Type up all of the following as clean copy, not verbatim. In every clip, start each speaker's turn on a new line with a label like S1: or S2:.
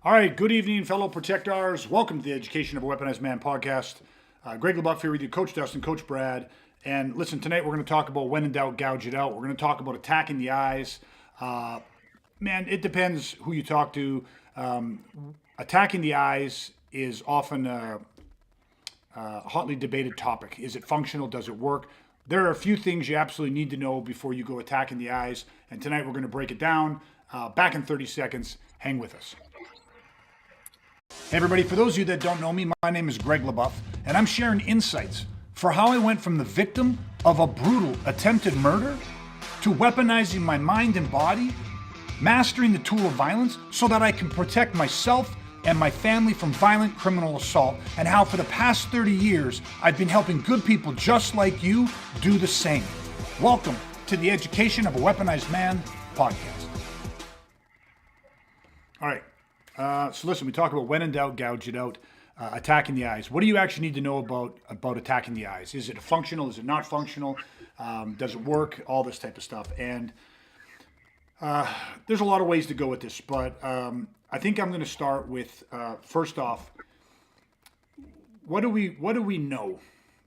S1: All right, good evening, fellow protectors. Welcome to the Education of a Weaponized Man podcast. Greg LeBuff here with you, Coach Dustin, Coach Brad. And listen, tonight we're going to talk about when in doubt, gouge it out. We're going to talk about attacking the eyes. Man, it depends who you talk to. Attacking the eyes is often a hotly debated topic. Is it functional? Does it work? There are a few things you absolutely need to know before you go attacking the eyes. And tonight we're going to break it down. Back in 30 seconds. Hang with us. Hey everybody, for those of you that don't know me, my name is Greg LeBuff, and I'm sharing insights for how I went from the victim of a brutal attempted murder to weaponizing my mind and body, mastering the tool of violence so that I can protect myself and my family from violent criminal assault, and how for the past 30 years, I've been helping good people just like you do the same. Welcome to the Education of a Weaponized Man podcast. All right. So listen, we talk about when in doubt, gouge it out, attacking the eyes. What do you actually need to know about attacking the eyes? Is it functional? Is it not functional? Does it work? All this type of stuff. And there's a lot of ways to go with this, but I think I'm going to start with first off, what do we know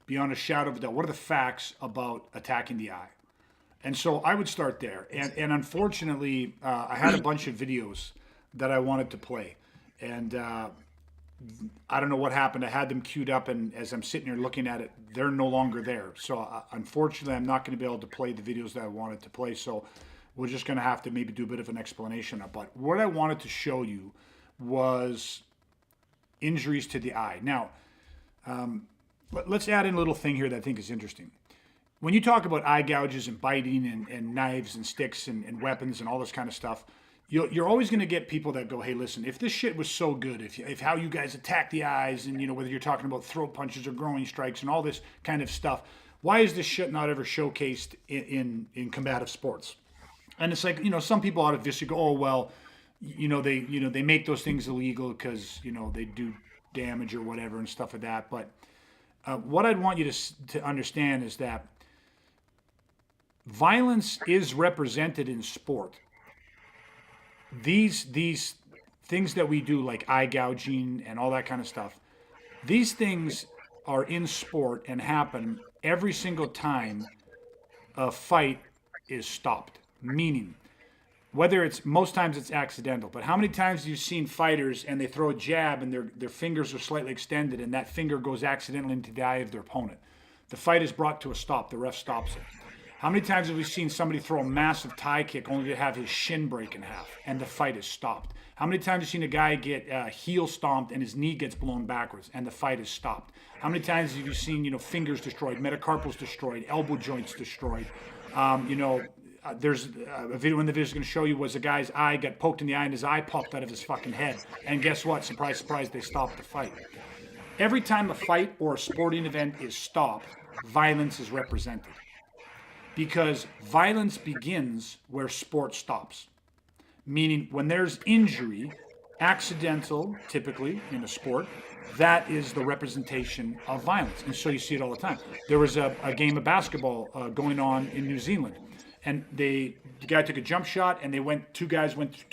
S1: beyond a shadow of a doubt? What are the facts about attacking the eye? And so I would start there. And unfortunately, I had a bunch of videos that I wanted to play. And I don't know what happened. I had them queued up, and as I'm sitting here looking at it, they're no longer there. So unfortunately, I'm not going to be able to play the videos that I wanted to play. So we're just going to have to maybe do a bit of an explanation. But what I wanted to show you was injuries to the eye. Now, let's add in a little thing here that I think is interesting. When you talk about eye gouges and biting and knives and sticks and weapons and all this kind of stuff, you're always going to get people that go, hey, listen, if this shit was so good, if how you guys attack the eyes, and whether you're talking about throat punches or groin strikes and all this kind of stuff, why is this shit not ever showcased in combative sports? And it's like, some people out of this go, oh, well, they make those things illegal because, they do damage or whatever and stuff like that. But what I'd want you to understand is that violence is represented in sport. These things that we do, like eye gouging and all that kind of stuff, these things are in sport and happen every single time a fight is stopped. Meaning, most times it's accidental, but how many times have you seen fighters and they throw a jab and their fingers are slightly extended and that finger goes accidentally into the eye of their opponent? The fight is brought to a stop. The ref stops it. How many times have we seen somebody throw a massive tie kick only to have his shin break in half and the fight is stopped? How many times have you seen a guy get heel stomped and his knee gets blown backwards and the fight is stopped? How many times have you seen, fingers destroyed, metacarpals destroyed, elbow joints destroyed? There's a video in the video is going to show you was a guy's eye got poked in the eye and his eye popped out of his fucking head. And guess what? Surprise, surprise, they stopped the fight. Every time a fight or a sporting event is stopped, violence is represented. Because violence begins where sport stops. Meaning when there's injury, accidental, typically in a sport, that is the representation of violence. And so you see it all the time. There was a game of basketball going on in New Zealand. And the guy took a jump shot, and two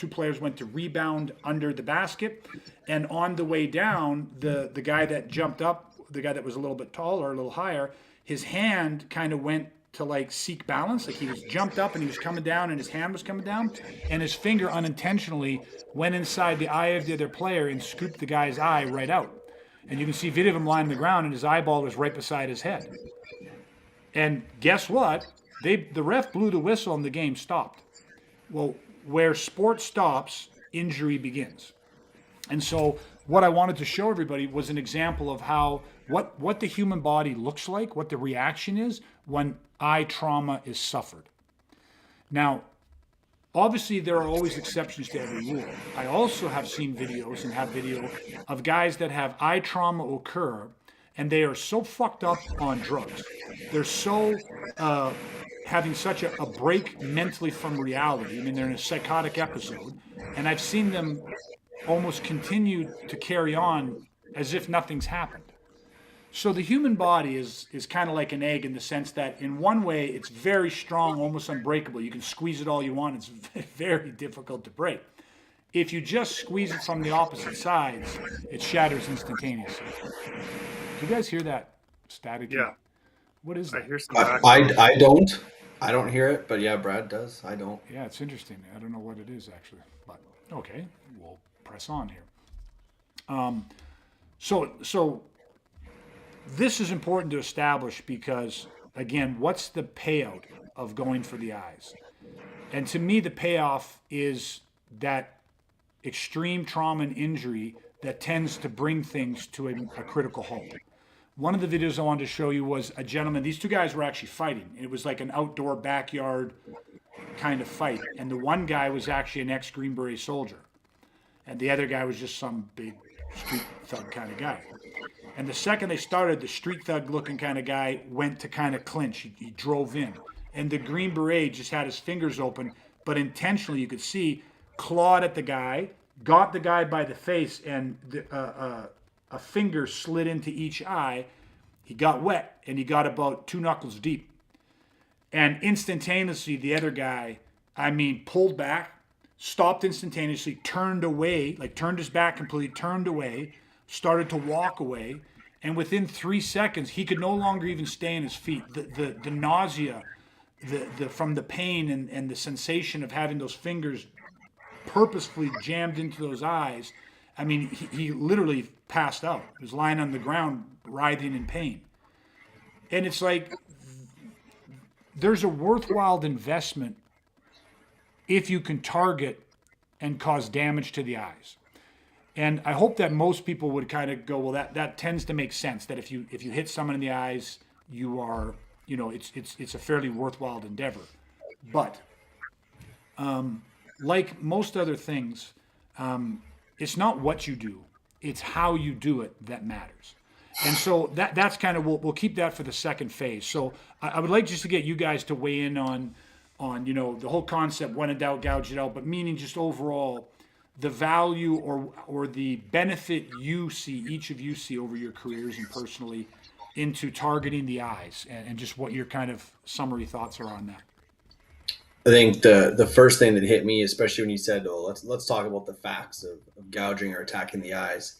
S1: players went to rebound under the basket. And on the way down, the guy that jumped up, the guy that was a little bit taller, a little higher, his hand kind of went to seek balance. Like he was jumped up and he was coming down and his hand was coming down, and his finger unintentionally went inside the eye of the other player and scooped the guy's eye right out. And you can see video of him lying on the ground and his eyeball was right beside his head. And guess what? The ref blew the whistle and the game stopped. Well, where sport stops, injury begins. And so what I wanted to show everybody was an example of how what the human body looks like, what the reaction is when eye trauma is suffered. Now, obviously there are always exceptions to every rule. I also have seen videos and have video of guys that have eye trauma occur and they are so fucked up on drugs. They're so having such a break mentally from reality. I mean, they're in a psychotic episode, and I've seen them almost continue to carry on as if nothing's happened. So the human body is kind of like an egg in the sense that in one way it's very strong, almost unbreakable. You can squeeze it all you want. It's very difficult to break. If you just squeeze it from the opposite sides, it shatters instantaneously. Do you guys hear that staticky?
S2: Yeah,
S1: What is
S2: I
S1: that?
S2: hear some
S3: I,
S2: background.
S3: I don't. I don't hear it, but yeah, Brad does. I don't.
S1: Yeah, it's interesting. I don't know what it is actually, but okay, we'll press on here. So this is important to establish because again, what's the payout of going for the eyes? And to me, the payoff is that extreme trauma and injury that tends to bring things to a critical halt. One of the videos I wanted to show you was a gentleman. These two guys were actually fighting. It was like an outdoor backyard kind of fight. And the one guy was actually an ex Green Beret soldier. And the other guy was just some big street thug kind of guy. And the second they started, the street thug looking kind of guy went to kind of clinch. He drove in. And the Green Beret just had his fingers open, but intentionally you could see clawed at the guy, got the guy by the face, and a finger slid into each eye. He got wet and he got about 2 knuckles deep. And instantaneously, the other guy, I mean, pulled back, stopped instantaneously, turned away, like turned his back completely, turned away, started to walk away. And within 3 seconds, he could no longer even stay on his feet. The nausea, the from the pain and the sensation of having those fingers purposefully jammed into those eyes. I mean, he literally passed out. He was lying on the ground, writhing in pain. And it's like there's a worthwhile investment if you can target and cause damage to the eyes. And I hope that most people would kind of go, well, that tends to make sense. That if you hit someone in the eyes, you are, it's a fairly worthwhile endeavor. But like most other things, it's not what you do; it's how you do it that matters. And so that's kind of we'll keep that for the second phase. So I would like just to get you guys to weigh in on the whole concept when in doubt gouge it out, but meaning just overall the value or the benefit you see each of you see over your careers and personally into targeting the eyes and just what your kind of summary thoughts are on that.
S3: I think the first thing that hit me, especially when you said, "Oh, let's talk about the facts of gouging or attacking the eyes,"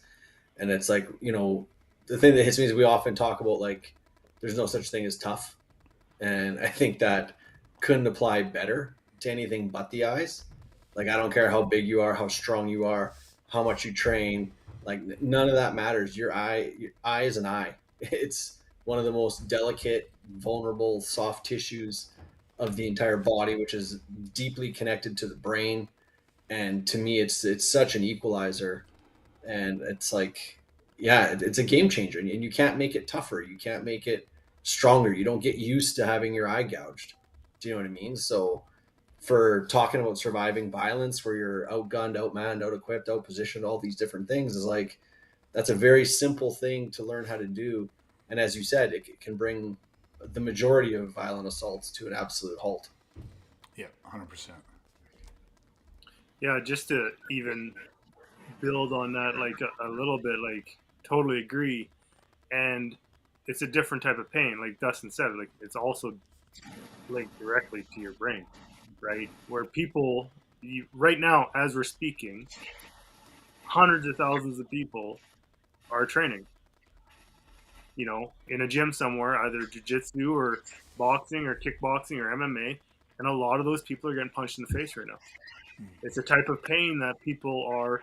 S3: and it's like the thing that hits me is we often talk about like there's no such thing as tough, and I think that couldn't apply better to anything but the eyes. Like I don't care how big you are, how strong you are, how much you train. Like none of that matters. Your eye is an eye. It's one of the most delicate, vulnerable, soft tissues of the entire body, which is deeply connected to the brain. And to me, it's such an equalizer, and it's like, yeah, it's a game changer. And you can't make it tougher. You can't make it stronger. You don't get used to having your eye gouged. Do you know what I mean? So for talking about surviving violence where you're outgunned, outmanned, out equipped, out positioned, all these different things is like that's a very simple thing to learn how to do. And as you said, it can bring the majority of violent assaults to an absolute halt.
S1: Yeah, 100%.
S2: Yeah, just to even build on that like a little bit, like totally agree. And it's a different type of pain, like Dustin said. Like it's also linked directly to your brain, right? Where people, right now, as we're speaking, hundreds of thousands of people are training, in a gym somewhere, either jujitsu or boxing or kickboxing or MMA. And a lot of those people are getting punched in the face right now. It's a type of pain that people are,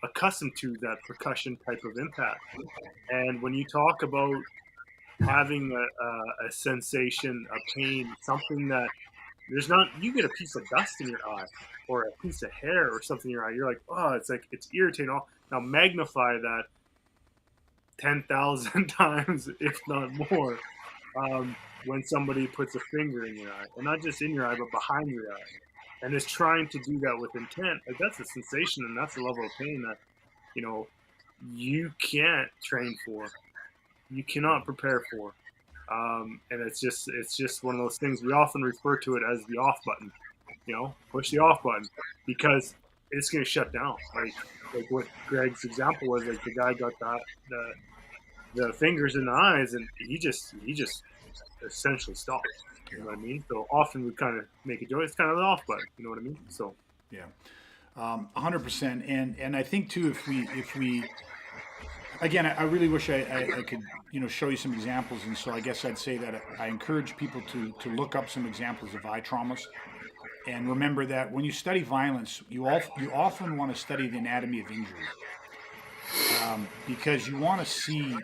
S2: accustomed to, that percussion type of impact. And when you talk about having a sensation, a pain, something that there's not, you get a piece of dust in your eye or a piece of hair or something in your eye, you're like, oh, it's like, it's irritating. Now magnify that 10,000 times, if not more, when somebody puts a finger in your eye, and not just in your eye, but behind your eye, and is trying to do that with intent. Like that's a sensation, and that's a level of pain that you know you can't train for, you cannot prepare for, and it's just one of those things. We often refer to it as the off button. Push the off button because it's going to shut down. Like what Greg's example was, like the guy got the fingers in the eyes, and he just essentially stopped. You
S1: Yeah,
S2: know what I mean? So often we kind of make a joke. It's kind of an off button. You know what I mean? So
S1: yeah. 100%. And I think too, if we again, I really wish I could, show you some examples. And so I guess I'd say that I encourage people to look up some examples of eye traumas. And remember that when you study violence, you often want to study the anatomy of injury, because you want to see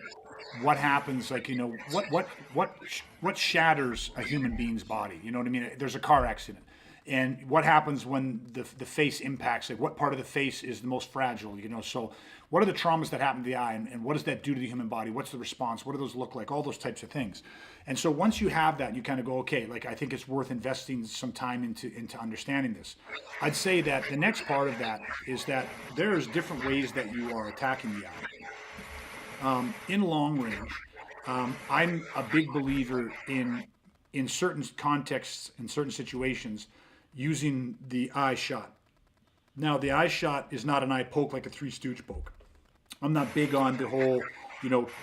S1: what happens. Like, what shatters a human being's body. You know what I mean? There's a car accident, and what happens when the face impacts? Like, what part of the face is the most fragile? So what are the traumas that happen to the eye, and what does that do to the human body? What's the response? What do those look like? All those types of things. And so once you have that, you kind of go, okay, like, I think it's worth investing some time into understanding this. I'd say that the next part of that is that there's different ways that you are attacking the eye. In long range, I'm a big believer in certain contexts, in certain situations, using the eye shot. Now, the eye shot is not an eye poke like a Three Stooge poke. I'm not big on the whole,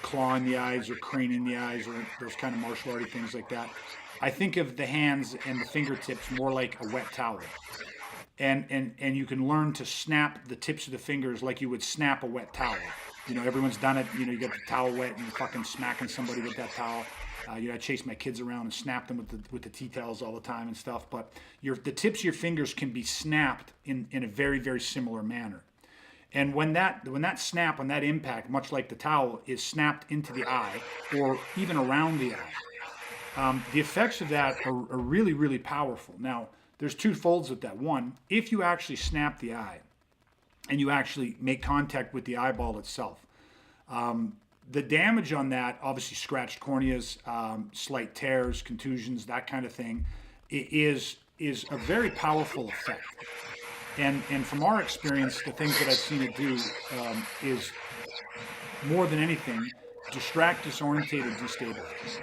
S1: claw in the eyes or crane in the eyes or those kind of martial arty things like that. I think of the hands and the fingertips more like a wet towel. And you can learn to snap the tips of the fingers like you would snap a wet towel. Everyone's done it. You get the towel wet and you're fucking smacking somebody with that towel. I chase my kids around and snap them with the tea towels all the time and stuff. But the tips of your fingers can be snapped in a very, very similar manner. And when that snap, when that impact, much like the towel, is snapped into the eye or even around the eye, the effects of that are really, really powerful. Now, there's two folds with that. One, if you actually snap the eye and you actually make contact with the eyeball itself, the damage on that, obviously scratched corneas, slight tears, contusions, that kind of thing, is a very powerful effect. And from our experience, the things that I've seen it do is, more than anything, distract, disorientate, or destabilize.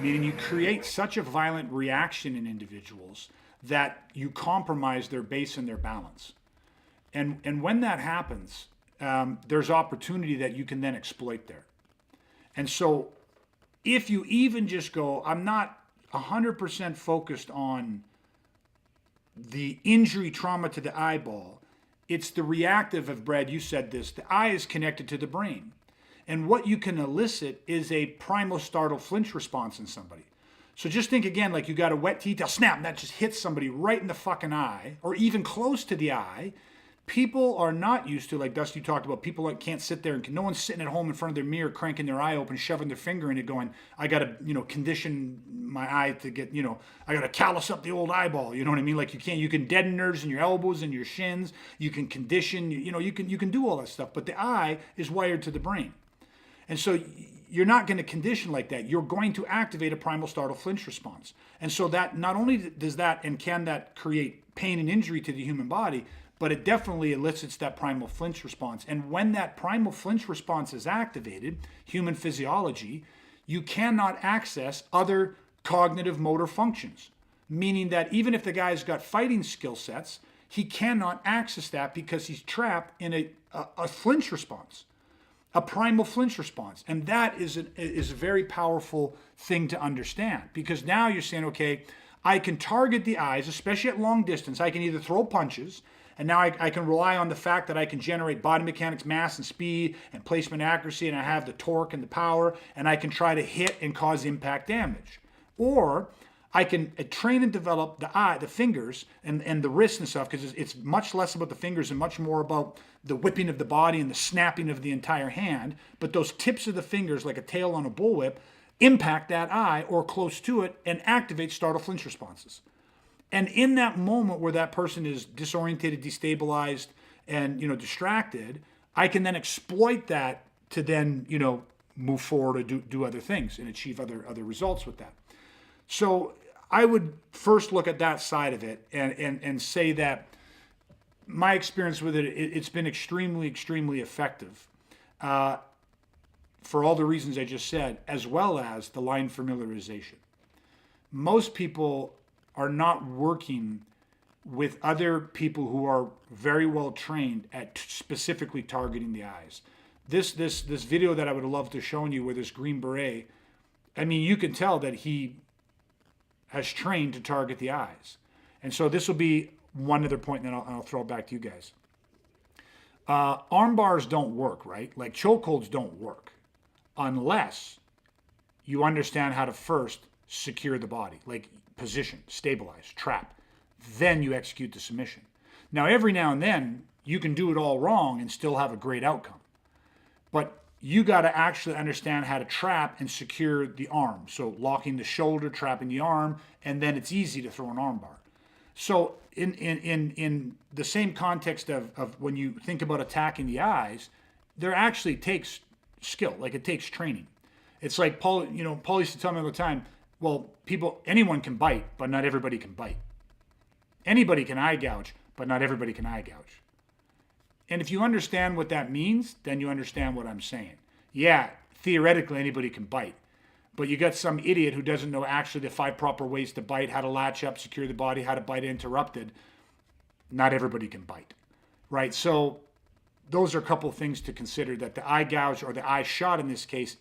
S1: Meaning you create such a violent reaction in individuals that you compromise their base and their balance. And when that happens, there's opportunity that you can then exploit there. And so if you even just go, I'm not 100% focused on the injury trauma to the eyeball, it's the reactive of, Brad, you said this, the eye is connected to the brain. And what you can elicit is a primal startle flinch response in somebody. So just think again, like you got a wet tea towel, snap, and that just hits somebody right in the fucking eye, or even close to the eye. People are not used to, like Dusty talked about, people that can't sit there and no one's sitting at home in front of their mirror, cranking their eye open, shoving their finger in it, going, I got to, condition my eye to get, I got to callus up the old eyeball. You know what I mean? Like you can deaden nerves in your elbows and your shins. You can condition, you can do all that stuff. But the eye is wired to the brain. And so you're not going to condition like that. You're going to activate a primal startle flinch response. And so that not only does that and can that create pain and injury to the human body, but it definitely elicits that primal flinch response. And when that primal flinch response is activated, human physiology, you cannot access other cognitive motor functions. Meaning that even if the guy's got fighting skill sets, he cannot access that because he's trapped in a flinch response, a primal flinch response. And that is a very powerful thing to understand, because now you're saying, okay, I can target the eyes, especially at long distance. I can either throw punches, and now I can rely on the fact that I can generate body mechanics, mass and speed and placement accuracy, and I have the torque and the power, and I can try to hit and cause impact damage. Or I can train and develop the eye, the fingers, and the wrists and stuff, because it's much less about the fingers and much more about the whipping of the body and the snapping of the entire hand. But those tips of the fingers, like a tail on a bullwhip, impact that eye or close to it and activate startle flinch responses. And in that moment where that person is disorientated, destabilized, and distracted, I can then exploit that to then move forward or do other things and achieve other results with that. So I would first look at that side of it and say that my experience with it's been extremely, extremely effective for all the reasons I just said, as well as the line familiarization. Most people are not working with other people who are very well trained at specifically targeting the eyes. This video that I would have loved to show you with this Green Beret, I mean, you can tell that he has trained to target the eyes. And so this will be one other point, and then I'll throw it back to you guys. Arm bars don't work, right? Like chokeholds don't work unless you understand how to first secure the body, like position, stabilize, trap. Then you execute the submission. Now, every now and then, you can do it all wrong and still have a great outcome. But you got to actually understand how to trap and secure the arm. So locking the shoulder, trapping the arm, and then it's easy to throw an arm bar. So in the same context of when you think about attacking the eyes, there actually takes skill, like it takes training. It's like Paul used to tell me all the time, well, anyone can bite, but not everybody can bite. Anybody can eye gouge, but not everybody can eye gouge. And if you understand what that means, then you understand what I'm saying. Yeah, theoretically anybody can bite, but you got some idiot who doesn't know actually the 5 proper ways to bite, how to latch up, secure the body, how to bite interrupted. Not everybody can bite, right? So those are a couple of things to consider, that the eye gouge, or the eye shot in this case,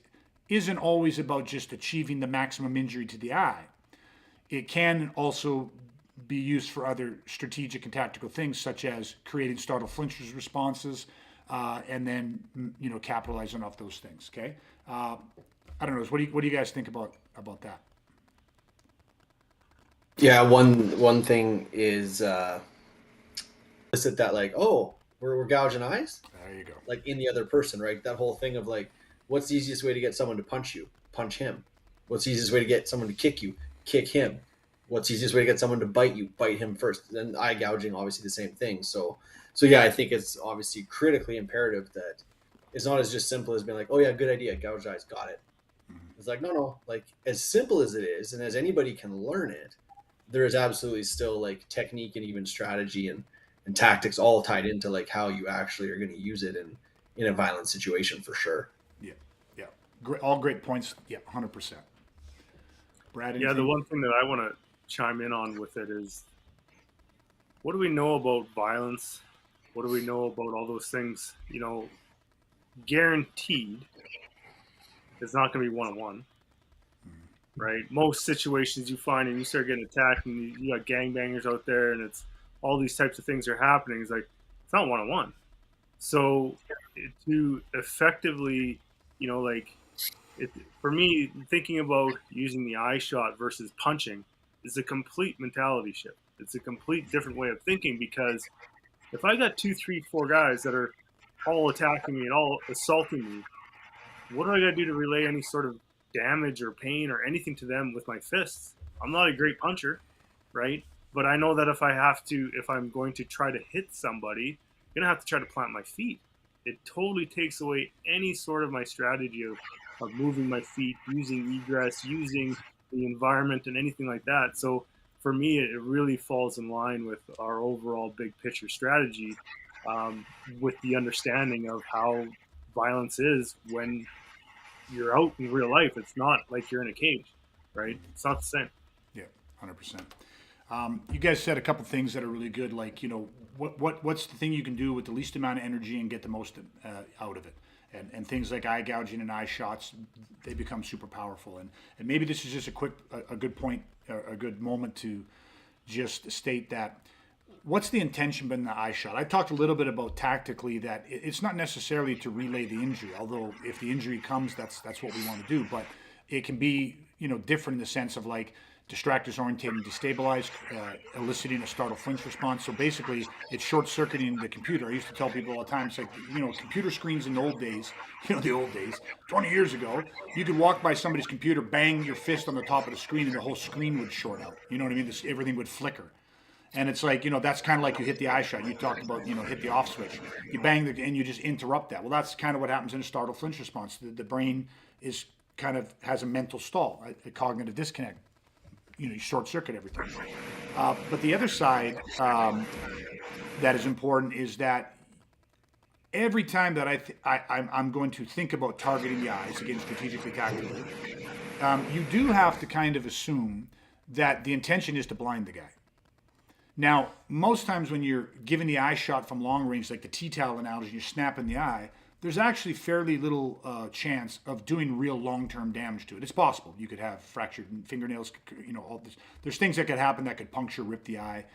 S1: isn't always about just achieving the maximum injury to the eye. It can also be used for other strategic and tactical things, such as creating startle flinches responses, and then capitalizing off those things. Okay, I don't know. What do you guys think about that?
S3: Yeah, one thing is that, like, oh, we're gouging eyes.
S1: There you go.
S3: Like in the other person, right? That whole thing of like, what's the easiest way to get someone to punch you? Punch him. What's the easiest way to get someone to kick you? Kick him. What's the easiest way to get someone to bite you? Bite him first. Then eye gouging, obviously the same thing. So yeah, I think it's obviously critically imperative that it's not as just simple as being like, oh yeah, good idea, gouge eyes, got it. It's like, no, like as simple as it is, and as anybody can learn it, there is absolutely still like technique and even strategy and tactics all tied into like how you actually are going to use it in a violent situation, for sure.
S1: Yeah, all great points. Yeah, 100%. Brad,
S2: Yeah, the one thing that I want to chime in on with it is, what do we know about violence? What do we know about all those things? Guaranteed it's not going to be one-on-one, right? Most situations you find, and you start getting attacked, and you got gangbangers out there, and it's all these types of things are happening. It's like, it's not one-on-one. So to effectively, for me, thinking about using the eye shot versus punching is a complete mentality shift. It's a complete different way of thinking, because if I got 2, 3, 4 guys that are all attacking me and all assaulting me, what do I got to do to relay any sort of damage or pain or anything to them with my fists? I'm not a great puncher, right? But I know that if I'm going to try to hit somebody, I'm going to have to try to plant my feet. It totally takes away any sort of my strategy of moving my feet, using egress, using the environment, and anything like that. So for me, it really falls in line with our overall big picture strategy, with the understanding of how violence is when you're out in real life. It's not like you're in a cage, right? It's not the same.
S1: Yeah, 100%. You guys said a couple things that are really good, like, what's the thing you can do with the least amount of energy and get the most out of it? And things like eye gouging and eye shots, they become super powerful. And maybe this is just a good point, or a good moment to just state that, what's the intention behind the eye shot? I talked a little bit about tactically that it's not necessarily to relay the injury, although if the injury comes, that's what we want to do. But it can be, different in the sense of like distract, disorientate, and destabilize, eliciting a startle flinch response. So basically, it's short-circuiting the computer. I used to tell people all the time, it's like, computer screens in the old days, 20 years ago, you could walk by somebody's computer, bang your fist on the top of the screen, and the whole screen would short out. You know what I mean? Everything would flicker. And it's like, that's kind of like you hit the eye shot. You talked about, hit the off switch. You bang and you just interrupt that. Well, that's kind of what happens in a startle flinch response. The brain has a mental stall, a cognitive disconnect. You short circuit everything. But the other side that is important is that every time that I'm going to think about targeting the eyes, again, strategically, tactically, you do have to kind of assume that the intention is to blind the guy. Now, most times when you're giving the eye shot from long range, like the T-towel analogy, you're snapping the eye, there's actually fairly little chance of doing real long-term damage to it. It's possible. You could have fractured fingernails, all this. There's things that could happen that could puncture, rip the eye.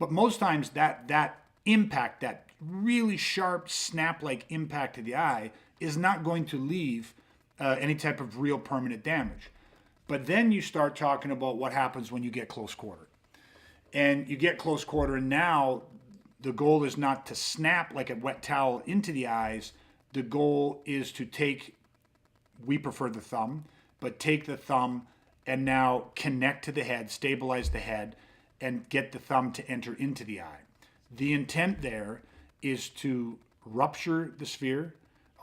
S1: But most times that impact, that really sharp snap-like impact to the eye, is not going to leave any type of real permanent damage. But then you start talking about what happens when you get close quarter. And you get close quarter, and now the goal is not to snap like a wet towel into the eyes. The goal is to take, we prefer the thumb, but take the thumb and now connect to the head, stabilize the head, and get the thumb to enter into the eye. The intent there is to rupture the sphere,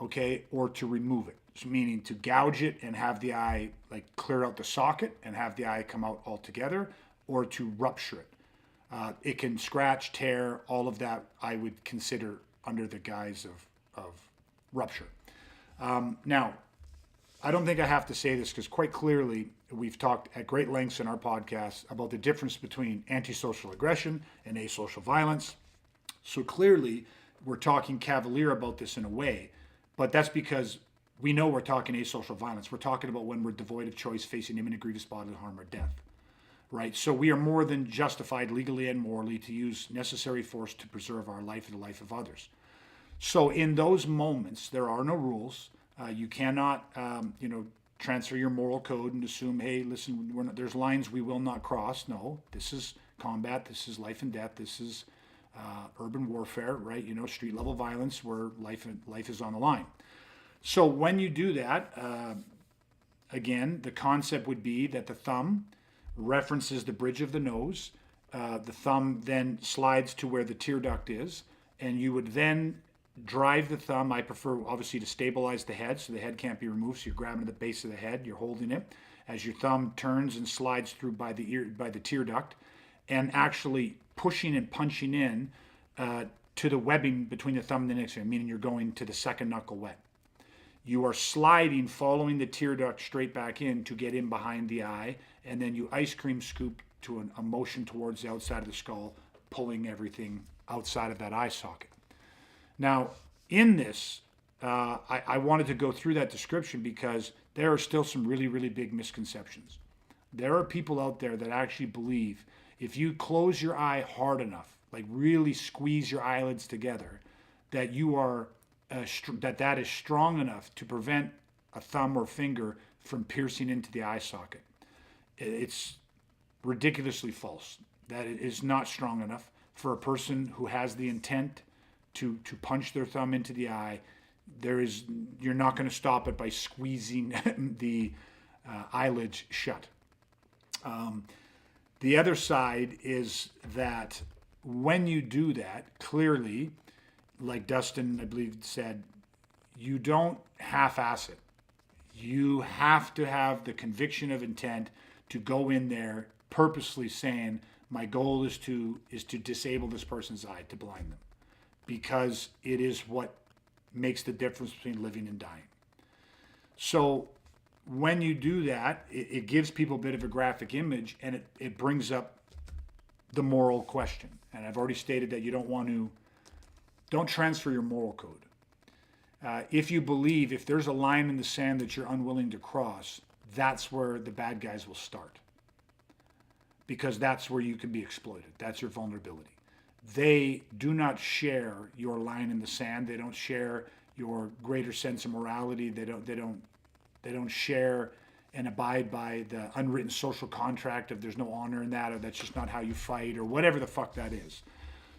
S1: okay, or to remove it. So meaning to gouge it and have the eye like clear out the socket and have the eye come out altogether, or to rupture it. It can scratch, tear, all of that I would consider under the guise of rupture. Now, I don't think I have to say this because quite clearly we've talked at great lengths in our podcast about the difference between antisocial aggression and asocial violence. So clearly we're talking cavalier about this in a way, but that's because we know we're talking asocial violence. We're talking about when we're devoid of choice, facing imminent grievous bodily harm or death. Right? So we are more than justified legally and morally to use necessary force to preserve our life and the life of others. So in those moments, there are no rules. You cannot, transfer your moral code and assume, hey, listen, there's lines we will not cross. No, this is combat. This is life and death. This is urban warfare, right? Street level violence where life is on the line. So when you do that, again, the concept would be that the thumb references the bridge of the nose. The thumb then slides to where the tear duct is, and you would then drive the thumb. I prefer obviously to stabilize the head so the head can't be removed. So you're grabbing the base of the head, you're holding it as your thumb turns and slides through by the tear duct, and actually pushing and punching in to the webbing between the thumb and the index finger, meaning you're going to the second knuckle wet. You are sliding, following the tear duct straight back in to get in behind the eye, and then you ice cream scoop to a motion towards the outside of the skull, pulling everything outside of that eye socket. Now, in this, I wanted to go through that description because there are still some really, really big misconceptions. There are people out there that actually believe if you close your eye hard enough, like really squeeze your eyelids together, that you are that is strong enough to prevent a thumb or finger from piercing into the eye socket. It's ridiculously false. That it is not strong enough for a person who has the intent to punch their thumb into the eye. You're not going to stop it by squeezing the eyelids shut. The other side is that when you do that, clearly, like Dustin, I believe, said, you don't half-ass it. You have to have the conviction of intent to go in there purposely saying, my goal is to disable this person's eye, to blind them, because it is what makes the difference between living and dying. So when you do that, it gives people a bit of a graphic image, and it brings up the moral question. And I've already stated that you don't transfer your moral code. If you believe if there's a line in the sand that you're unwilling to cross, that's where the bad guys will start. Because that's where you can be exploited. That's your vulnerability. They do not share your line in the sand. They don't share your greater sense of morality. They don't share and abide by the unwritten social contract of there's no honor in that, or that's just not how you fight, or whatever the fuck that is.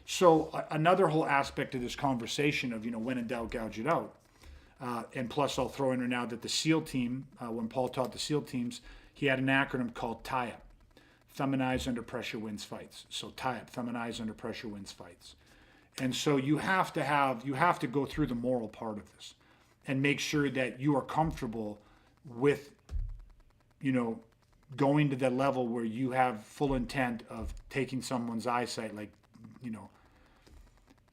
S1: So another whole aspect of this conversation of, when in doubt, gouge it out. And plus I'll throw in there now that the SEAL team, when Paul taught the SEAL teams, he had an acronym called TIUP. Thumb and eyes under pressure wins fights. So TIUP, thumb and eyes under pressure wins fights. And so you have to go through the moral part of this and make sure that you are comfortable with, going to that level where you have full intent of taking someone's eyesight, like,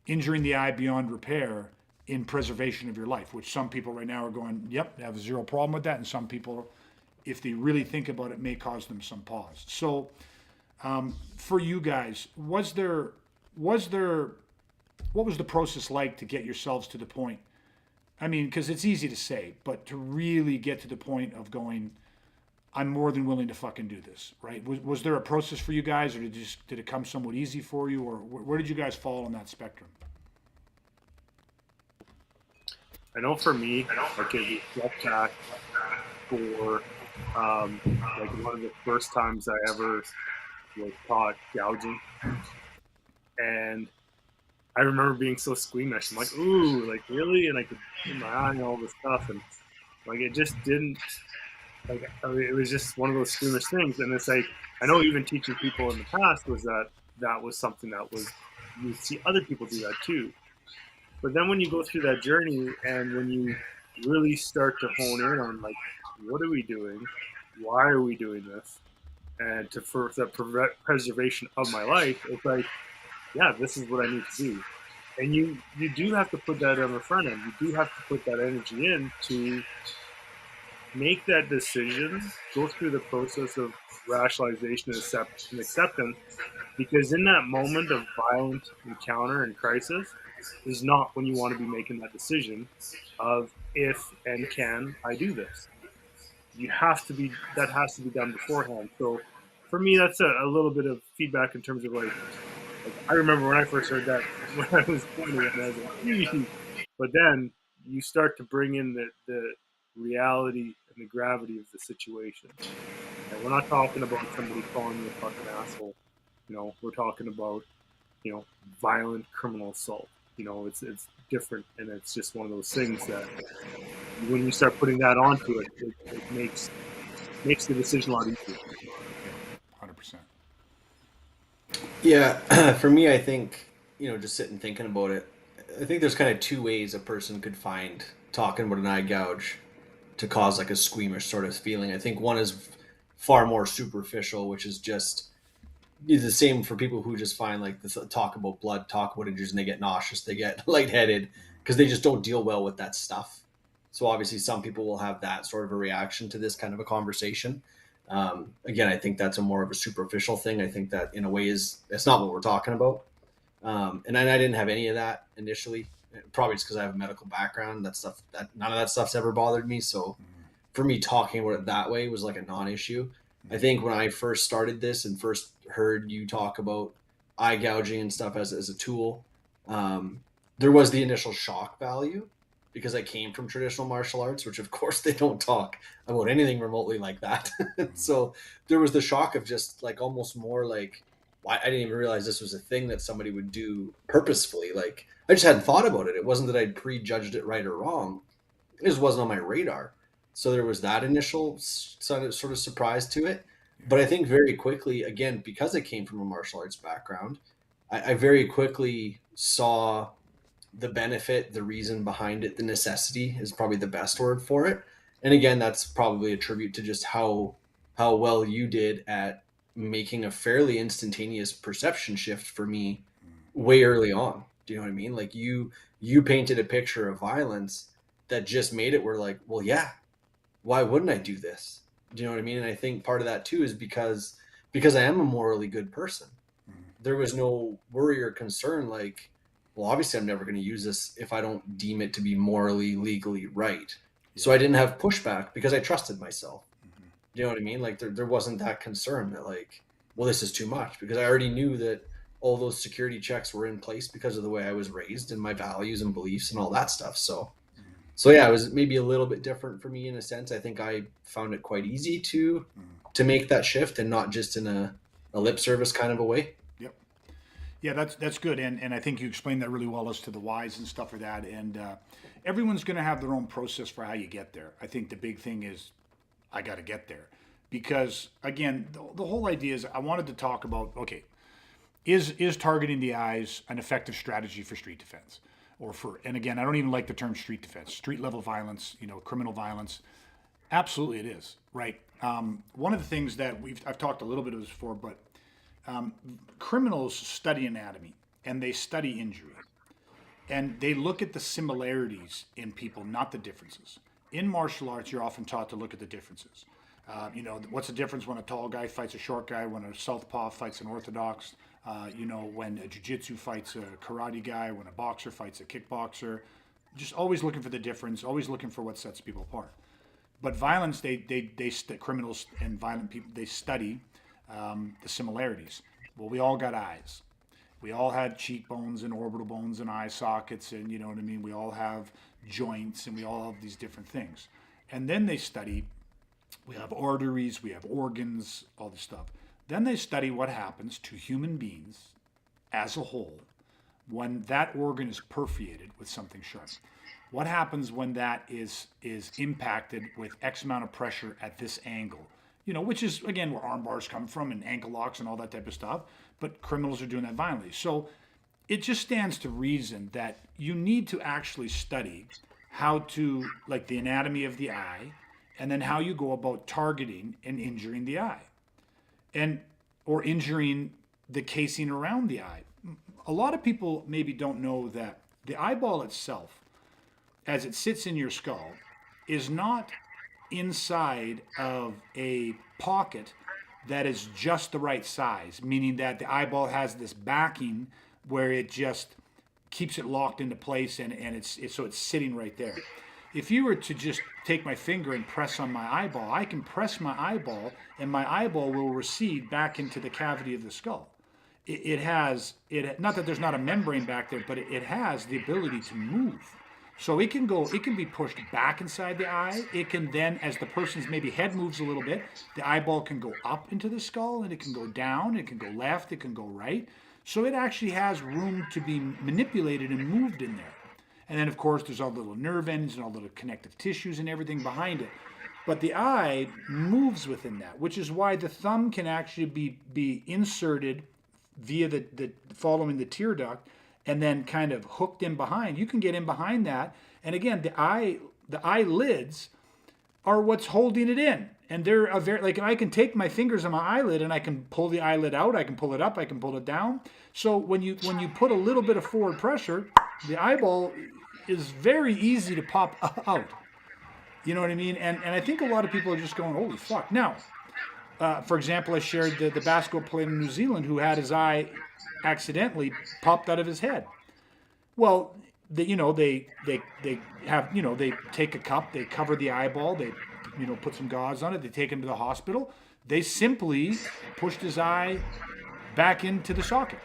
S1: injuring the eye beyond repair in preservation of your life, which some people right now are going, yep, I have zero problem with that. And some people, if they really think about it, may cause them some pause. So for you guys, what was the process like to get yourselves to the point? I mean, because it's easy to say, but to really get to the point of going, I'm more than willing to fucking do this, right? Was there a process for you guys, or did it come somewhat easy for you, or where did you guys fall on that spectrum?
S2: I know for me, like it was back for like one of the first times I ever was taught gouging, and I remember being so squeamish. I'm like, ooh, like really? And I could in my eye and all this stuff, and like it just didn't like I mean, it was just one of those squeamish things. And it's like I know even teaching people in the past was that was something that was you see other people do that too. But then when you go through that journey and when you really start to hone in on like what are we doing, why are we doing this, and to for the preservation of my life, it's like yeah, this is what I need to do. And you do have to put that on the front end. You do have to put that energy in to make that decision, go through the process of rationalization and acceptance, because in that moment of violent encounter and crisis is not when you want to be making that decision of if and can I do this. You have to be that has to be done beforehand. So for me, that's a little bit of feedback in terms of like I remember when I first heard that when I was 20, and I was like, "Eee." But then you start to bring in the reality and the gravity of the situation. And we're not talking about somebody calling you a fucking asshole. We're talking about violent criminal assault. It's different, and it's just one of those things that when you start putting that onto it, it makes the decision a lot easier.
S1: Yeah, 100%.
S3: Yeah, for me, I think, just sitting thinking about it, I think there's kind of two ways a person could find talking about an eye gouge to cause like a squeamish sort of feeling. I think one is far more superficial, which is just is the same for people who just find like the talk about blood, talk about injuries, and they get nauseous, they get lightheaded because they just don't deal well with that stuff. So obviously, some people will have that sort of a reaction to this kind of a conversation. Again, I think that's a more of a superficial thing. I think that in a way is that's not what we're talking about. And I didn't have any of that initially, probably just because I have a medical background. That stuff, that none of that stuff's ever bothered me. So for me, talking about it that way was like a non-issue. I think when I first started this and first heard you talk about eye gouging and stuff as a tool, um, there was the initial shock value because I came from traditional martial arts, which of course they don't talk about anything remotely like that. So there was the shock of just like almost more like, why I didn't even realize this was a thing that somebody would do purposefully. Like I just hadn't thought about it. It wasn't that I'd prejudged it right or wrong. It just wasn't on my radar. So there was that initial sort of surprise to it. But I think very quickly, again, because I came from a martial arts background, I very quickly saw the benefit, the reason behind it, the necessity is probably the best word for it. And again, that's probably a tribute to just how well you did at making a fairly instantaneous perception shift for me way early on. Do you know what I mean? Like you painted a picture of violence that just made it where like, well, yeah, why wouldn't I do this? Do you know what I mean? And I think part of that too is because I am a morally good person. There was no worry or concern like, well, obviously I'm never going to use this if I don't deem it to be morally, legally right.
S1: Yeah.
S3: So I didn't have pushback because I trusted myself. Do you know what I mean? Like there wasn't that concern that like, well, this is too much because I already knew that all those security checks were in place because of the way I was raised and my values and beliefs and all that stuff. So yeah, it was maybe a little bit different for me in a sense. I think I found it quite easy to make that shift and not just in a lip service kind of a way.
S1: Yep. Yeah, that's good, and I think you explained that really well as to the whys and stuff like that. And everyone's going to have their own process for how you get there. I think the big thing is I got to get there because again, the whole idea is I wanted to talk about okay, is targeting the eyes an effective strategy for street defense or for and again I don't even like the term street defense, street level violence, criminal violence. Absolutely, it is right. One of the things that I've talked a little bit of this before, but criminals study anatomy and they study injury and they look at the similarities in people, not the differences. In martial arts, you're often taught to look at the differences. What's the difference when a tall guy fights a short guy, when a southpaw fights an orthodox, when a jiu-jitsu fights a karate guy, when a boxer fights a kickboxer. Just always looking for the difference, always looking for what sets people apart. But violence, criminals and violent people, they study the similarities. Well, we all got eyes. We all had cheekbones and orbital bones and eye sockets, and you know what I mean. We all have joints, and we all have these different things. And then they study. We have arteries, we have organs, all this stuff. Then they study what happens to human beings as a whole when that organ is perforated with something sharp. What happens when that is impacted with X amount of pressure at this angle? You know, which is again where arm bars come from and ankle locks and all that type of stuff. But criminals are doing that violently. So it just stands to reason that you need to actually study how to, like the anatomy of the eye, and then how you go about targeting and injuring the eye, and or injuring the casing around the eye. A lot of people maybe don't know that the eyeball itself, as it sits in your skull, is not inside of a pocket that is just the right size, meaning that the eyeball has this backing where it just keeps it locked into place, and so it's sitting right there. If you were to just take my finger and press on my eyeball, I can press my eyeball and my eyeball will recede back into the cavity of the skull. It has, not that there's not a membrane back there, but it has the ability to move. So it can be pushed back inside the eye. It can then, as the person's maybe head moves a little bit, the eyeball can go up into the skull, and it can go down, it can go left, it can go right. So it actually has room to be manipulated and moved in there. And then, of course, there's all the little nerve endings and all the little connective tissues and everything behind it. But the eye moves within that, which is why the thumb can actually be inserted via the following the tear duct and then kind of hooked in behind. You can get in behind that. And again, the eyelids are what's holding it in. And they're a very, like, I can take my fingers on my eyelid and I can pull the eyelid out, I can pull it up, I can pull it down. So when you put a little bit of forward pressure, the eyeball is very easy to pop out. You know what I mean? And I think a lot of people are just going, holy fuck. Now, for example, I shared the basketball player in New Zealand who had his eye accidentally popped out of his head. Well, they have, they take a cup, they cover the eyeball, they, put some gauze on it, they take him to the hospital. They simply pushed his eye back into the socket.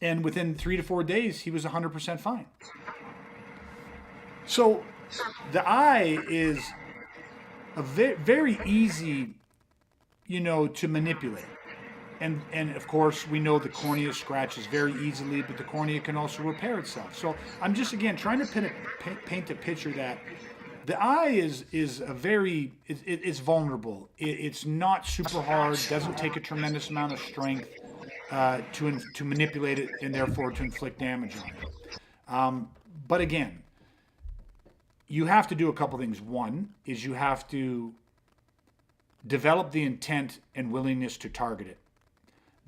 S1: And within 3 to 4 days, he was 100% fine. So the eye is a very easy, to manipulate. And of course, we know the cornea scratches very easily, but the cornea can also repair itself. So I'm just, again, trying to paint a picture that the eye is it's vulnerable. It's not super hard, doesn't take a tremendous amount of strength to manipulate it and therefore to inflict damage on it. But again, you have to do a couple things. One is you have to develop the intent and willingness to target it.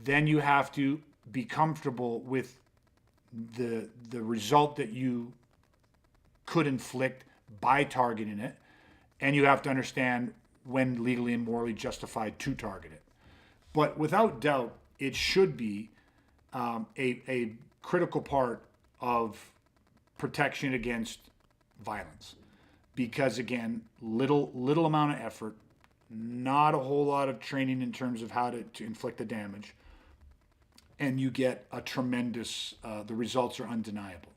S1: Then you have to be comfortable with the result that you could inflict by targeting it, and you have to understand when legally and morally justified to target it. But without doubt, it should be a critical part of protection against violence, because again, little amount of effort, not a whole lot of training in terms of how to inflict the damage, and you get a tremendous, the results are undeniable.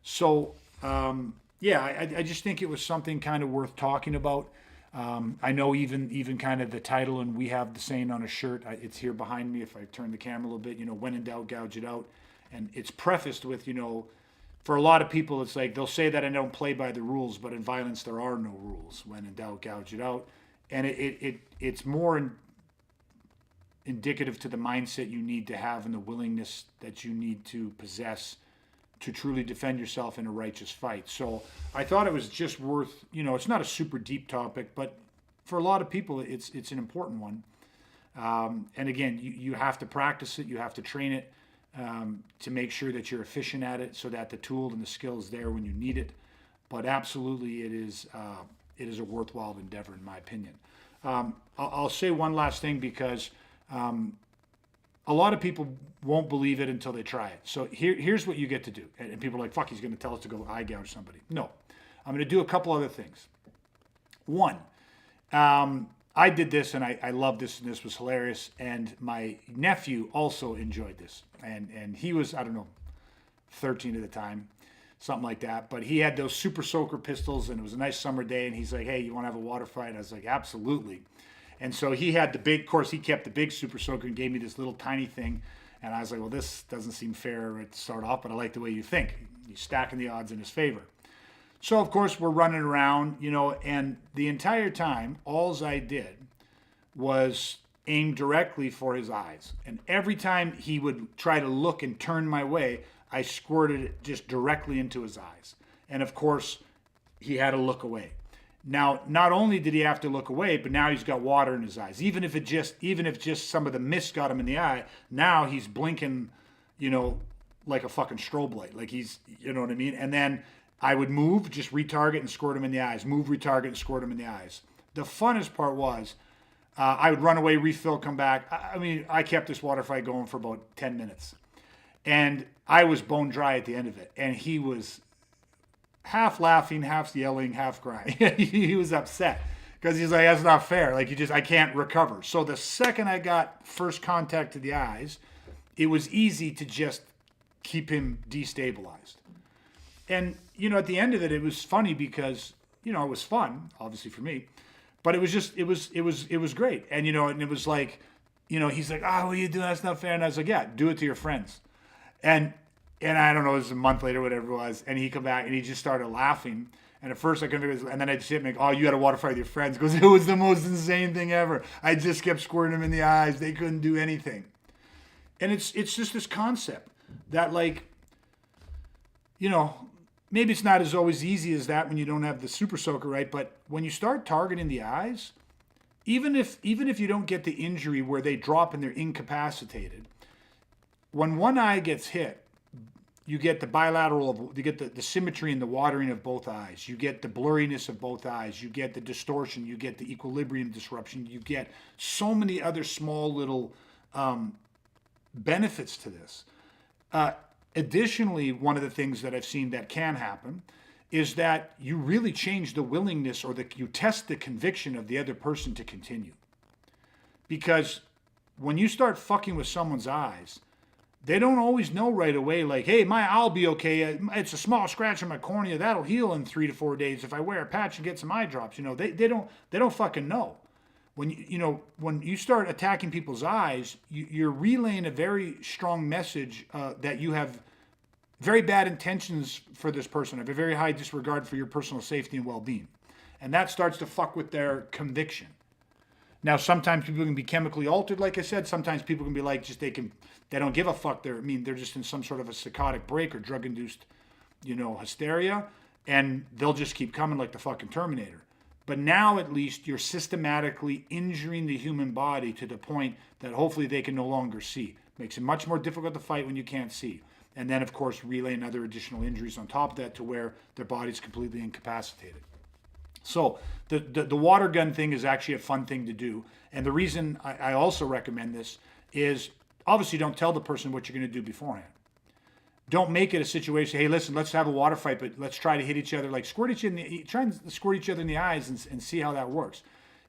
S1: So, I just think it was something kind of worth talking about. I know even kind of the title, and we have the saying on a shirt, it's here behind me if I turn the camera a little bit, when in doubt, gouge it out. And it's prefaced with, for a lot of people, it's like they'll say that I don't play by the rules, but in violence there are no rules. When in doubt, gouge it out. And it's more indicative to the mindset you need to have and the willingness that you need to possess to truly defend yourself in a righteous fight. So I thought it was just worth, it's not a super deep topic, but for a lot of people, it's an important one. And again, you have to practice it, you have to train it to make sure that you're efficient at it, so that the tool and the skill is there when you need it. But absolutely, it is a worthwhile endeavor, in my opinion. I'll say one last thing, because a lot of people won't believe it until they try it. So here's what you get to do. And people are like, fuck, he's going to tell us to go eye gouge somebody. No, I'm going to do a couple other things. One, I did this and I loved this and this was hilarious. And my nephew also enjoyed this. And he was, I don't know, 13 at the time, something like that. But he had those Super Soaker pistols and it was a nice summer day. And he's like, hey, you want to have a water fight? And I was like, absolutely. And so he had the big, of course, he kept the big Super Soaker and gave me this little tiny thing. And I was like, well, this doesn't seem fair right to start off, but I like the way you think. He's stacking the odds in his favor. So, of course, we're running around, and the entire time, alls I did was aim directly for his eyes. And every time he would try to look and turn my way, I squirted it just directly into his eyes. And, of course, he had to look away. Now, not only did he have to look away, but now he's got water in his eyes. Even if just some of the mist got him in the eye, now he's blinking, like a fucking strobe light. Like he's, you know what I mean? And then I would move, just retarget and squirt him in the eyes. Move, retarget, and squirt him in the eyes. The funnest part was I would run away, refill, come back. I kept this water fight going for about 10 minutes. And I was bone dry at the end of it. And he was half laughing, half yelling, half crying. He was upset because he's like, that's not fair. Like, I can't recover. So the second I got first contact to the eyes, it was easy to just keep him destabilized. And, at the end of it, it was funny because, it was fun, obviously for me, but it was just, it was great. And, and it was like, he's like, oh, what are you doing? That's not fair. And I was like, yeah, do it to your friends. And I don't know, it was a month later, whatever it was. And he come back and he just started laughing. And at first I couldn't figure it, and then I just hit him like, oh, you had a water fight with your friends. He goes, it was the most insane thing ever. I just kept squirting them in the eyes. They couldn't do anything. And it's just this concept that, like, maybe it's not as always easy as that when you don't have the Super Soaker, right? But when you start targeting the eyes, even if you don't get the injury where they drop and they're incapacitated, when one eye gets hit, you get you get the symmetry and the watering of both eyes. You get the blurriness of both eyes. You get the distortion. You get the equilibrium disruption. You get so many other small little benefits to this. Additionally, one of the things that I've seen that can happen is that you really change the willingness or you test the conviction of the other person to continue. Because when you start fucking with someone's eyes, they don't always know right away, like, hey, I'll be okay. It's a small scratch on my cornea. That'll heal in 3 to 4 days if I wear a patch and get some eye drops. They don't fucking know. When you start attacking people's eyes, you're relaying a very strong message that you have very bad intentions for this person, have a very high disregard for your personal safety and well-being. And that starts to fuck with their conviction. Now, sometimes people can be chemically altered, like I said. Sometimes people can be like, they don't give a fuck. They're just in some sort of a psychotic break or drug-induced, hysteria, and they'll just keep coming like the fucking Terminator. But now, at least, you're systematically injuring the human body to the point that hopefully they can no longer see. Makes it much more difficult to fight when you can't see. And then, of course, relaying other additional injuries on top of that to where their body's completely incapacitated. So the water gun thing is actually a fun thing to do. And the reason I also recommend this is obviously don't tell the person what you're going to do beforehand. Don't make it a situation, hey, listen, let's have a water fight, but let's try to hit each other, like try and squirt each other in the eyes and see how that works.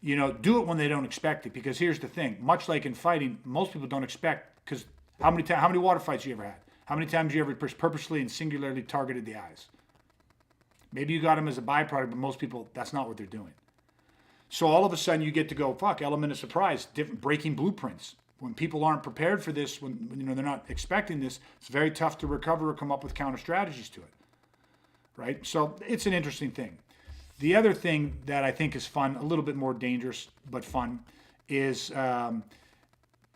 S1: Do it when they don't expect it, because here's the thing. Much like in fighting, most people don't expect, because how many water fights you ever had? How many times you ever purposely and singularly targeted the eyes? Maybe you got them as a byproduct, but most people, that's not what they're doing. So all of a sudden you get to go, element of surprise, different breaking blueprints. When people aren't prepared for this, when they're not expecting this, it's very tough to recover or come up with counter strategies to it, right? So it's an interesting thing. The other thing that I think is fun, a little bit more dangerous but fun, is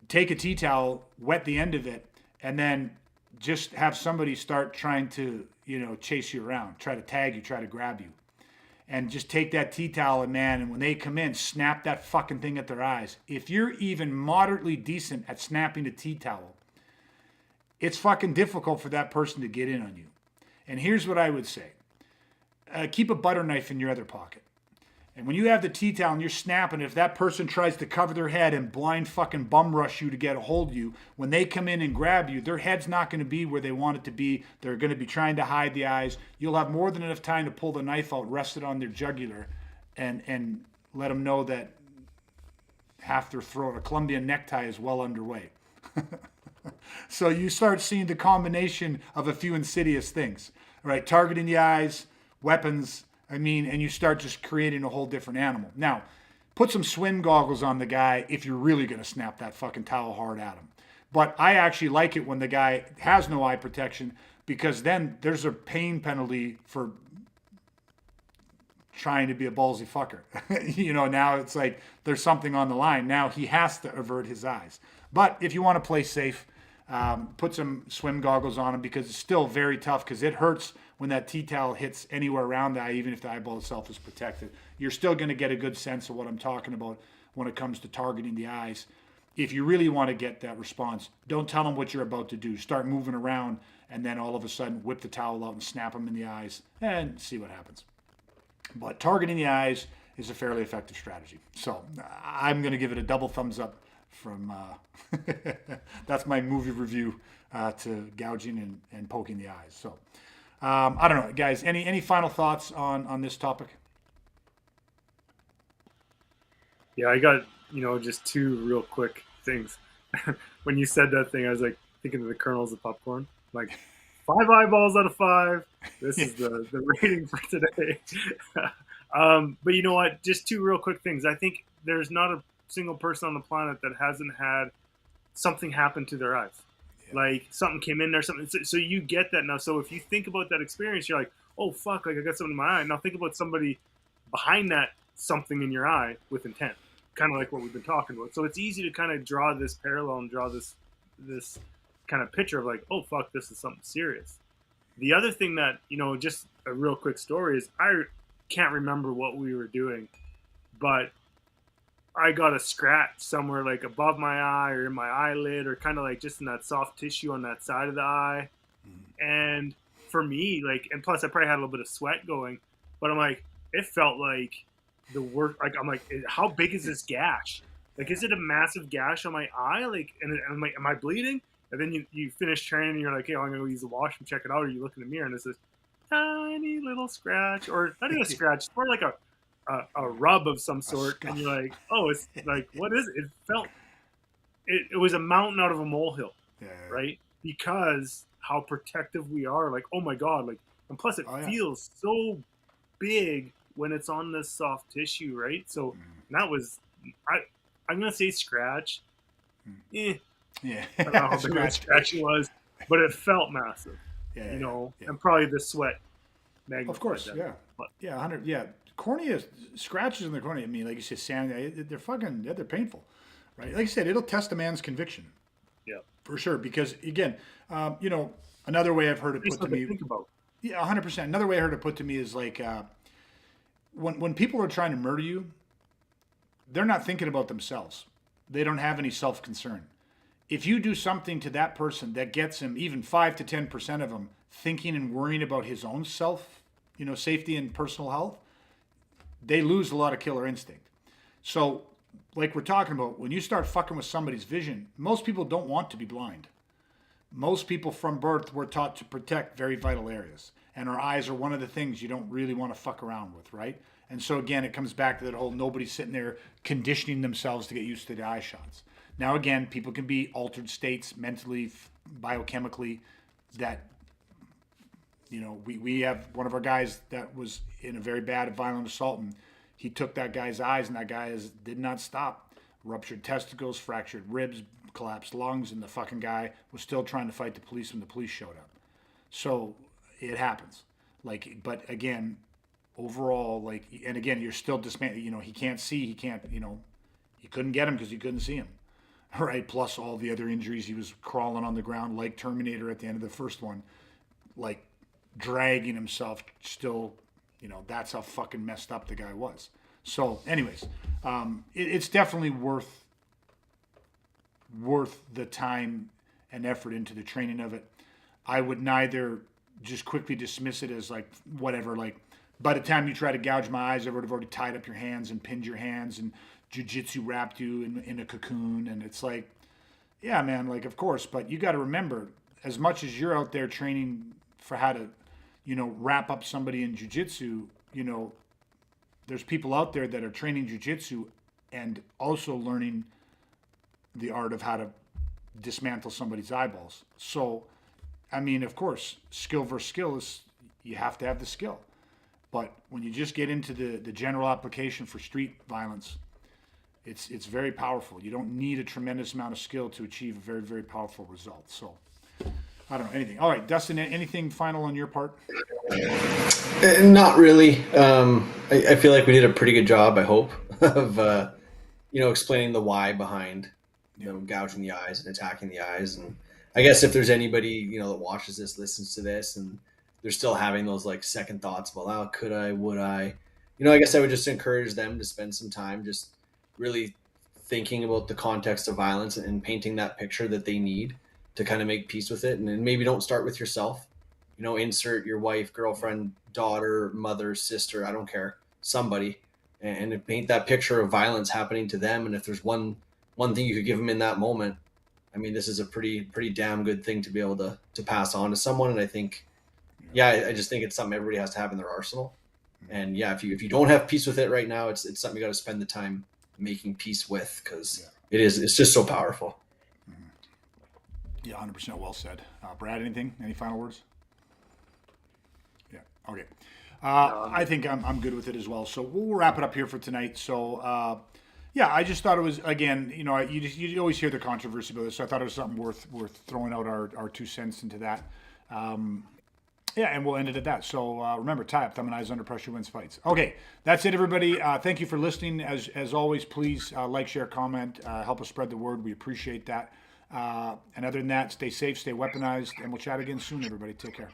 S1: take a tea towel, wet the end of it, and then just have somebody start trying to, chase you around, try to tag you, try to grab you. And just take that tea towel and when they come in, snap that fucking thing at their eyes. If you're even moderately decent at snapping a tea towel, it's fucking difficult for that person to get in on you. And here's what I would say. Keep a butter knife in your other pocket. And when you have the tea towel and you're snapping, if that person tries to cover their head and blind fucking bum rush you to get a hold of you, when they come in and grab you, their head's not going to be where they want it to be. They're going to be trying to hide the eyes. You'll have more than enough time to pull the knife out, rest it on their jugular, and let them know that half their throat, a Colombian necktie is well underway. So you start seeing the combination of a few insidious things, right? Targeting the eyes, weapons, I mean, and you start just creating a whole different animal. Now, put some swim goggles on the guy if you're really going to snap that fucking towel hard at him. But I actually like it when the guy has no eye protection, because then there's a pain penalty for trying to be a ballsy fucker. Now it's like there's something on the line. Now he has to avert his eyes. But if you want to play safe, put some swim goggles on him, because it's still very tough, because it hurts when that tea towel hits anywhere around the eye, even if the eyeball itself is protected. You're still going to get a good sense of what I'm talking about when it comes to targeting the eyes. If you really want to get that response, don't tell them what you're about to do. Start moving around, and then all of a sudden whip the towel out and snap them in the eyes and see what happens. But targeting the eyes is a fairly effective strategy. So I'm going to give it a double thumbs up from, that's my movie review to gouging and poking the eyes. So I don't know, guys, any final thoughts on this topic?
S2: Yeah, I got, just two real quick things. When you said that thing, I was like thinking of the kernels of popcorn. Like, 5 eyeballs out of 5. This is the rating for today. But you know what? Just two real quick things. I think there's not a single person on the planet that hasn't had something happen to their eyes. Yeah. Like something came in there, something. So you get that now. So if you think about that experience, you're like, oh, fuck, like I got something in my eye. Now think about somebody behind that something in your eye with intent. Kind of like what we've been talking about. So it's easy to kind of draw this parallel and draw this kind of picture of like, oh, fuck, this is something serious. The other thing that, just a real quick story is I can't remember what we were doing, but I got a scratch somewhere like above my eye or in my eyelid or kind of like just in that soft tissue on that side of the eye. And for me, like, and plus I probably had a little bit of sweat going, but I'm like, it felt like the worst. Like, I'm like, how big is this gash? Like, is it a massive gash on my eye? Like, and I'm like, am I bleeding? And then you finish training and you're like, hey, I'm going to go use the washroom, check it out. Or you look in the mirror and it's this tiny little scratch, or not even a scratch, it's more like a rub of some sort. And you're like, oh, it's like, what is it? It felt, it was a mountain out of a molehill, right? Because how protective we are. Like, oh my God. Like, and plus it feels so big when it's on this soft tissue, right? So that was, I'm going to say scratch.
S1: Yeah.
S2: I don't know how big that scratch was, but it felt massive, and probably the sweat magnified.
S1: Of course,
S2: that.
S1: yeah.
S2: But,
S1: 100, yeah. Cornea, scratches in the cornea, I mean, like you said, sanity, they're fucking, they're painful, right? Like I said, it'll test a man's conviction.
S2: Yeah.
S1: For sure, because again, another way I've heard it put to me.
S2: Think about.
S1: Yeah, 100%. Another way I heard it put to me is like, when people are trying to murder you, they're not thinking about themselves. They don't have any self-concern. If you do something to that person that gets him, even 5 to 10% of him, thinking and worrying about his own safety and personal health, they lose a lot of killer instinct. So, like we're talking about, when you start fucking with somebody's vision, most people don't want to be blind. Most people from birth were taught to protect very vital areas. And our eyes are one of the things you don't really want to fuck around with, right? And so again, it comes back to that whole nobody's sitting there conditioning themselves to get used to the eye shots. Now again, people can be altered states mentally, biochemically, that, we have one of our guys that was in a very bad violent assault, and he took that guy's eyes, and that guy did not stop. Ruptured testicles, fractured ribs, collapsed lungs, and the fucking guy was still trying to fight the police when the police showed up. So it happens. Like, but again, overall, like, and again, you're still dismantled. He can't see. He can't. You couldn't get him because you couldn't see him. All right. Plus all the other injuries. He was crawling on the ground like Terminator at the end of the first one, like dragging himself. Still, that's how fucking messed up the guy was. So, anyways, it's definitely worth the time and effort into the training of it. I would neither just quickly dismiss it as like whatever. Like, by the time you try to gouge my eyes, I would have already tied up your hands and pinned your hands and jiu-jitsu wrapped you in a cocoon. And it's like, yeah, man, like, of course. But you got to remember, as much as you're out there training for how to, wrap up somebody in jiu-jitsu, there's people out there that are training jujitsu and also learning the art of how to dismantle somebody's eyeballs. So, I mean, of course, skill versus skill is you have to have the skill. But when you just get into the general application for street violence, it's very powerful. You don't need a tremendous amount of skill to achieve a very, very powerful result. So, I don't know, anything. All right, Dustin, anything final on your part?
S3: Not really. I feel like we did a pretty good job, I hope, of explaining the why behind gouging the eyes and attacking the eyes. And I guess if there's anybody that watches this, listens to this, and they're still having those like second thoughts about, oh, could I, would I? I guess I would just encourage them to spend some time just really thinking about the context of violence and painting that picture that they need to kind of make peace with it. And then maybe don't start with yourself. Insert your wife, girlfriend, daughter, mother, sister, I don't care, somebody, and paint that picture of violence happening to them. And if there's one thing you could give them in that moment, I mean, this is a pretty damn good thing to be able to pass on to someone. And I think, I just think it's something everybody has to have in their arsenal. And if you don't have peace with it right now, it's something you got to spend the time making peace with, because it's just so powerful.
S1: Yeah, 100% well said. Brad, anything? Any final words? Yeah. Okay. I think I'm good with it as well. So we'll wrap it up here for tonight. So I just thought it was, again, you always hear the controversy about this. So I thought it was something worth throwing out our 2 cents into that. And we'll end it at that. So remember, tie up, thumb and eyes under pressure wins fights. Okay, that's it, everybody. Thank you for listening. As always, please like, share, comment, help us spread the word. We appreciate that. And other than that, stay safe, stay weaponized, and we'll chat again soon, everybody. Take care.